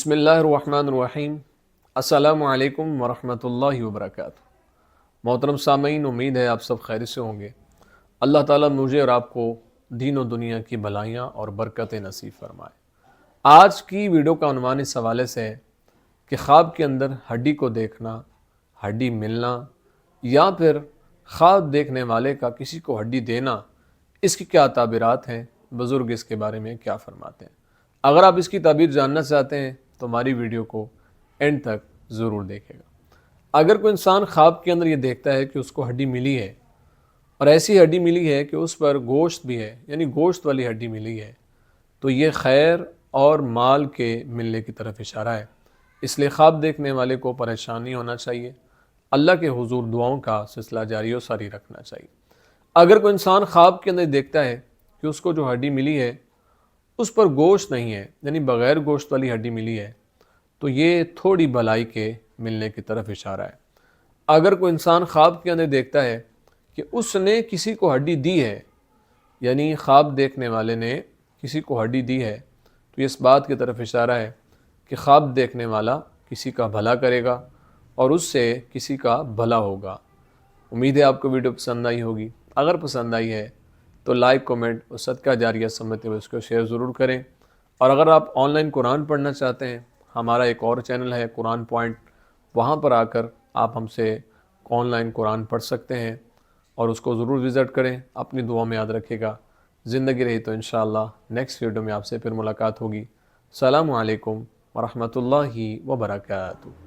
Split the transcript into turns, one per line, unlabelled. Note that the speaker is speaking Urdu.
بسم اللہ الرحمن الرحیم۔ السلام علیکم ورحمۃ اللہ وبرکاتہ۔ محترم سامعین، امید ہے آپ سب خیر سے ہوں گے۔ اللہ تعالیٰ مجھے اور آپ کو دین و دنیا کی بھلائیاں اور برکتیں نصیب فرمائے۔ آج کی ویڈیو کا عنوان اس حوالے سے ہے کہ خواب کے اندر ہڈی کو دیکھنا، ہڈی ملنا، یا پھر خواب دیکھنے والے کا کسی کو ہڈی دینا، اس کی کیا تعبیرات ہیں، بزرگ اس کے بارے میں کیا فرماتے ہیں۔ اگر آپ اس کی تعبیر جاننا چاہتے ہیں تو ہماری ویڈیو کو اینڈ تک ضرور دیکھیں گا۔ اگر کوئی انسان خواب کے اندر یہ دیکھتا ہے کہ اس کو ہڈی ملی ہے، اور ایسی ہڈی ملی ہے کہ اس پر گوشت بھی ہے، یعنی گوشت والی ہڈی ملی ہے، تو یہ خیر اور مال کے ملنے کی طرف اشارہ ہے۔ اس لیے خواب دیکھنے والے کو پریشان نہیں ہونا چاہیے، اللہ کے حضور دعاؤں کا سلسلہ جاری و ساری رکھنا چاہیے۔ اگر کوئی انسان خواب کے اندر دیکھتا ہے کہ اس کو جو ہڈی ملی ہے اس پر گوشت نہیں ہے، یعنی بغیر گوشت والی ہڈی ملی ہے، تو یہ تھوڑی بھلائی کے ملنے کی طرف اشارہ ہے۔ اگر کوئی انسان خواب کے اندر دیکھتا ہے کہ اس نے کسی کو ہڈی دی ہے، یعنی خواب دیکھنے والے نے کسی کو ہڈی دی ہے، تو یہ اس بات کی طرف اشارہ ہے کہ خواب دیکھنے والا کسی کا بھلا کرے گا اور اس سے کسی کا بھلا ہوگا۔ امید ہے آپ کو ویڈیو پسند آئی ہوگی۔ اگر پسند آئی ہے تو لائک، کومنٹ اور صدقہ جاریہ سمجھتے ہوئے اس کو شیئر ضرور کریں۔ اور اگر آپ آن لائن قرآن پڑھنا چاہتے ہیں، ہمارا ایک اور چینل ہے قرآن پوائنٹ، وہاں پر آ کر آپ ہم سے آن لائن قرآن پڑھ سکتے ہیں، اور اس کو ضرور وزٹ کریں۔ اپنی دعا میں یاد رکھے گا۔ زندگی رہی تو انشاءاللہ نیکسٹ ویڈیو میں آپ سے پھر ملاقات ہوگی۔ السلام علیکم ورحمۃ اللہ وبرکاتہ۔